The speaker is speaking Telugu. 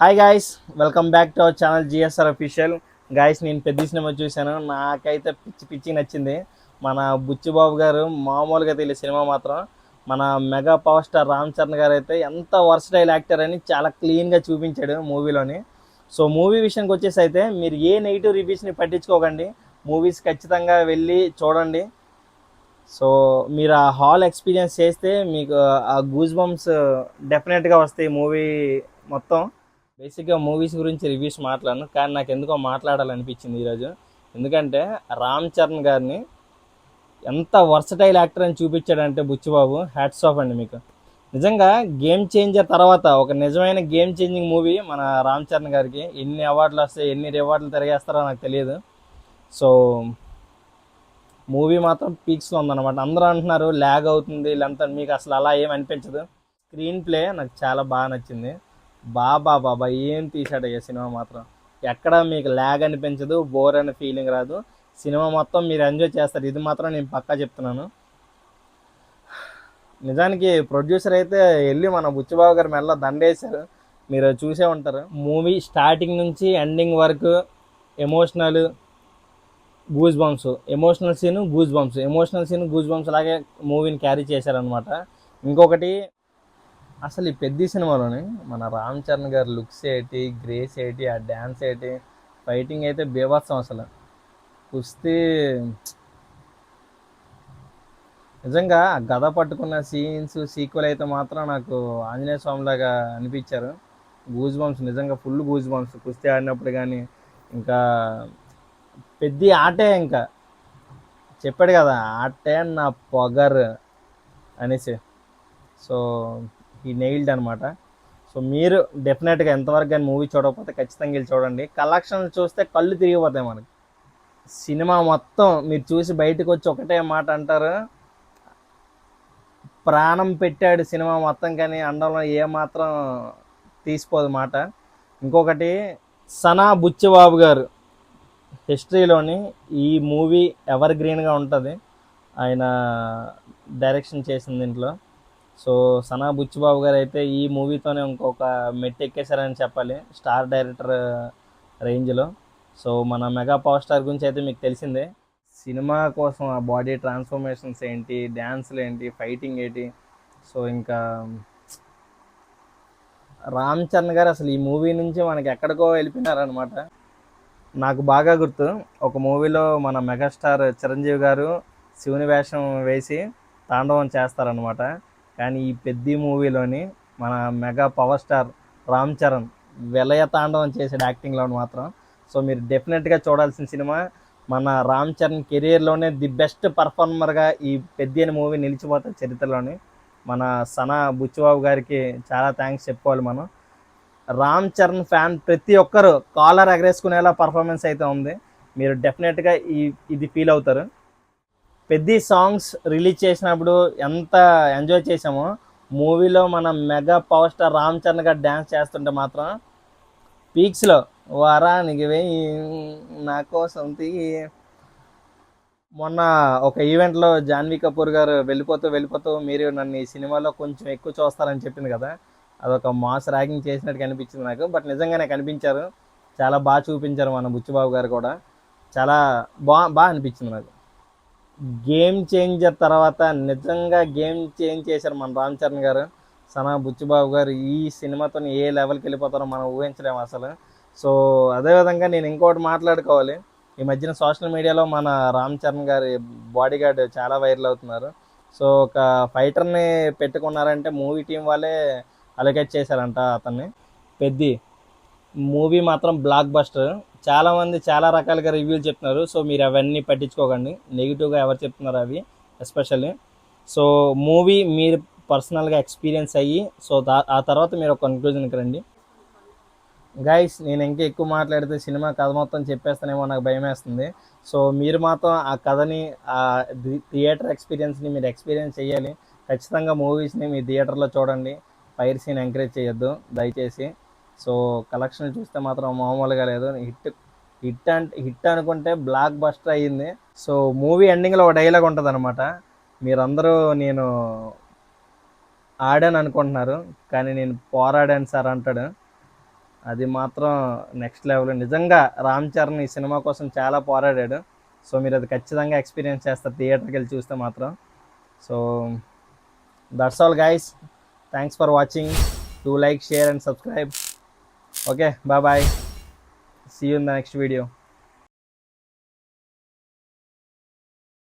Hi guys, welcome back to our channel GSR official. Guys, నేను పెద్ద సినిమా చూశాను. నాకైతే పిచ్చి పిచ్చి నచ్చింది. మన బుచ్చిబాబు గారు మామూలుగా తెలియదు సినిమా మాత్రం. మన mega power star Ram Charan గారు అయితే ఎంత వర్సటైల్ యాక్టర్ అని చాలా క్లీన్గా చూపించాడు మూవీలోని. సో మూవీ విషయానికి వచ్చేసి అయితే మీరు ఏ నెగిటివ్ రివ్యూస్ని పట్టించుకోకండి. మూవీస్ ఖచ్చితంగా వెళ్ళి చూడండి. సో మీరు ఆ హాల్ ఎక్స్పీరియన్స్ చేస్తే మీకు ఆ గూజ్ బంప్స్ డెఫినెట్గా వస్తాయి మూవీ మొత్తం. బేసిక్గా మూవీస్ గురించి రివ్యూస్ మాట్లాడను, కానీ నాకు ఎందుకో మాట్లాడాలనిపించింది ఈరోజు. ఎందుకంటే రామ్ చరణ్ గారిని ఎంత వర్సటైల్ యాక్టర్ అని చూపించాడంటే బుచ్చిబాబు, హ్యాట్స్ ఆఫ్ అండి మీకు. నిజంగా గేమ్ చేంజర్ తర్వాత ఒక నిజమైన గేమ్ చేంజింగ్ మూవీ మన రామ్ చరణ్ గారికి. ఎన్ని అవార్డులు వస్తాయి, ఎన్ని రివార్డులు తిరిగేస్తారో నాకు తెలియదు. సో మూవీ మాత్రం పీక్స్లో ఉందన్నమాట. అందరూ అంటున్నారు ల్యాగ్ అవుతుంది ఇలాంతా, మీకు అసలు అలా ఏం అనిపించదు. స్క్రీన్ ప్లే నాకు చాలా బాగా నచ్చింది. బాబా బాబా ఏం తీసాడు ఈ సినిమా మాత్రం. ఎక్కడ మీకు ల్యాగ్ అనిపించదు, బోర్ అనే ఫీలింగ్ రాదు. సినిమా మొత్తం మీరు ఎంజాయ్ చేస్తారు, ఇది మాత్రం నేను పక్కా చెప్తున్నాను. నిజానికి ప్రొడ్యూసర్ అయితే వెళ్ళి మన బుచ్చిబాబు గారి మెల్ల దండేశారు. మీరు చూసే ఉంటారు మూవీ స్టార్టింగ్ నుంచి ఎండింగ్ వరకు. Emotional goose bumps, emotional scene goose bumps లాగే మూవీని క్యారీ చేశారనమాట. ఇంకొకటి, అసలు ఈ పెద్ద సినిమాలోని మన రామ్ చరణ్ గారి లుక్స్ ఏంటి, గ్రేస్ ఏంటి, ఆ డ్యాన్స్ ఏంటి, ఫైటింగ్ అయితే బీభత్సం అసలు. కుస్తీ నిజంగా ఆ గద పట్టుకున్న సీన్స్ సీక్వెల్ అయితే మాత్రం నాకు ఆంజనేయ స్వామిలాగా అనిపించారు. గూజ్ బంప్స్, నిజంగా ఫుల్ గూజ్ బంప్స్ కుస్తీ ఆడినప్పుడు. కానీ ఇంకా పెద్ద ఆటే, ఇంకా చెప్పాడు కదా ఆటే నా పొగర్ అనేసి. సో ఈ నెయిల్డ్ అనమాట. సో మీరు డెఫినెట్గా ఎంతవరకు కానీ మూవీ చూడకపోతే ఖచ్చితంగా వెళ్ళి చూడండి. కలెక్షన్ చూస్తే కళ్ళు తిరిగిపోతాయి మనకి. సినిమా మొత్తం మీరు చూసి బయటకు వచ్చి ఒకటే మాట అంటారు, ప్రాణం పెట్టాడు సినిమా మొత్తం, కానీ అండంలో ఏమాత్రం తీసిపోదు మాట. ఇంకొకటి, సనా బుచ్చిబాబు గారు హిస్టరీలోని ఈ మూవీ ఎవర్ గ్రీన్గా ఉంటుంది. ఆయన డైరెక్షన్ చేసిన దీంట్లో. సో సనా బుచ్చిబాబు గారు అయితే ఈ మూవీతోనే ఇంకొక మెట్టు ఎక్కేశారని చెప్పాలి, స్టార్ డైరెక్టర్ రేంజ్లో. సో మన మెగా పవర్ స్టార్ గురించి అయితే మీకు తెలిసిందే. సినిమా కోసం ఆ బాడీ ట్రాన్స్ఫర్మేషన్స్ ఏంటి, డ్యాన్స్లు ఏంటి, ఫైటింగ్ ఏంటి. సో ఇంకా రామ్ చరణ్ గారు అసలు ఈ మూవీ నుంచి మనకి ఎక్కడికో వెళ్ళిపోయినారనమాట. నాకు బాగా గుర్తు, ఒక మూవీలో మన మెగాస్టార్ చిరంజీవి గారు శివుని వేషం వేసి తాండవం చేస్తారనమాట. కానీ ఈ పెద్ద మూవీలోని మన mega power star Ram Charan విలయ తాండవం చేసాడు యాక్టింగ్లో మాత్రం. సో మీరు డెఫినెట్గా చూడాల్సిన సినిమా. మన రామ్ చరణ్ కెరియర్లోనే ది బెస్ట్ పర్ఫార్మర్గా ఈ పెద్ద మూవీ నిలిచిపోతుంది చరిత్రలోని. మన సనా బుచ్చిబాబు గారికి చాలా థ్యాంక్స్ చెప్పుకోవాలి మనం. రామ్ చరణ్ ఫ్యాన్ ప్రతి ఒక్కరు కాలర్ ఎగరేసుకునేలా పర్ఫార్మెన్స్ అయితే ఉంది. మీరు డెఫినెట్గా ఇది ఫీల్ అవుతారు. పెద్ద సాంగ్స్ రిలీజ్ చేసినప్పుడు ఎంత ఎంజాయ్ చేసామో, మూవీలో మన mega power star Ram Charan గారు డ్యాన్స్ చేస్తుంటే మాత్రం పీక్స్లో. వారానికి వెయ్యి నా కోసం మొన్న ఒక ఈవెంట్లో జాన్వీ కపూర్ గారు వెళ్ళిపోతూ వెళ్ళిపోతూ మీరు నన్ను ఈ సినిమాలో కొంచెం ఎక్కువ చూస్తారని చెప్పింది కదా, అదొక మాస్ ర్యాగింగ్ చేసినట్టు కనిపించింది నాకు. బట్ నిజంగానే కనిపించారు, చాలా బాగా చూపించారు మన బుచ్చిబాబు గారు కూడా. చాలా బాగా అనిపించింది నాకు. గేమ్ చేంజర్ తర్వాత నిజంగా గేమ్ చేంజ్ చేశారు మన రామ్ చరణ్ గారు. సనా బుచ్చిబాబు గారు ఈ సినిమాతో ఏ లెవెల్కి వెళ్ళిపోతారో మనం ఊహించలేము అసలు. సో అదేవిధంగా నేను ఇంకోటి మాట్లాడుకోవాలి. ఈ మధ్యన సోషల్ మీడియాలో మన రామ్ చరణ్ గారి బాడీ గార్డ్ చాలా వైరల్ అవుతున్నారు. సో ఒక ఫైటర్ని పెట్టుకున్నారంటే మూవీ టీం వాళ్ళే అలొకేట్ చేశారంట అతన్ని. పెద్ద మూవీ మాత్రం బ్లాక్ బస్టర్. చాలామంది చాలా రకాలుగా రివ్యూలు చెప్తున్నారు. సో మీరు అవన్నీ పట్టించుకోకండి, నెగిటివ్గా ఎవరు చెప్తున్నారు అవి ఎస్పెషల్లీ. సో మూవీ మీరు పర్సనల్గా ఎక్స్పీరియన్స్ అయ్యి, సో ఆ తర్వాత మీరు ఒక కన్క్లూజన్కి రండి. గైస్, నేను ఇంకా ఎక్కువ మాట్లాడితే సినిమా కథ మొత్తం చెప్పేస్తానేమో నాకు భయం వేస్తుంది. సో మీరు మాత్రం ఆ కథని, ఆ థియేటర్ ఎక్స్పీరియన్స్ని మీరు ఎక్స్పీరియన్స్ చేయాలి. ఖచ్చితంగా మూవీస్ని మీ థియేటర్లో చూడండి. పైరసీని ఎంకరేజ్ చేయొద్దు దయచేసి. సో కలెక్షన్ చూస్తే మాత్రం మామూలుగా లేదు. హిట్ అనుకుంటే బ్లాక్ బస్టర్ అయ్యింది. సో మూవీ ఎండింగ్లో ఒక డైలాగ్ ఉంటుంది అనమాట, మీరందరూ నేను ఆడాను అనుకుంటున్నారు కానీ నేను పోరాడాను సార్ అంటాడు. అది మాత్రం నెక్స్ట్ లెవెల్. నిజంగా రామ్ చరణ్ ఈ సినిమా కోసం చాలా పోరాడాడు. సో మీరు అది ఖచ్చితంగా ఎక్స్పీరియన్స్ చేస్తారు థియేటర్కి వెళ్ళి చూస్తే మాత్రం. So that's all guys. Thanks for watching. Do like, share and subscribe. Okay, bye bye. See you in the next video.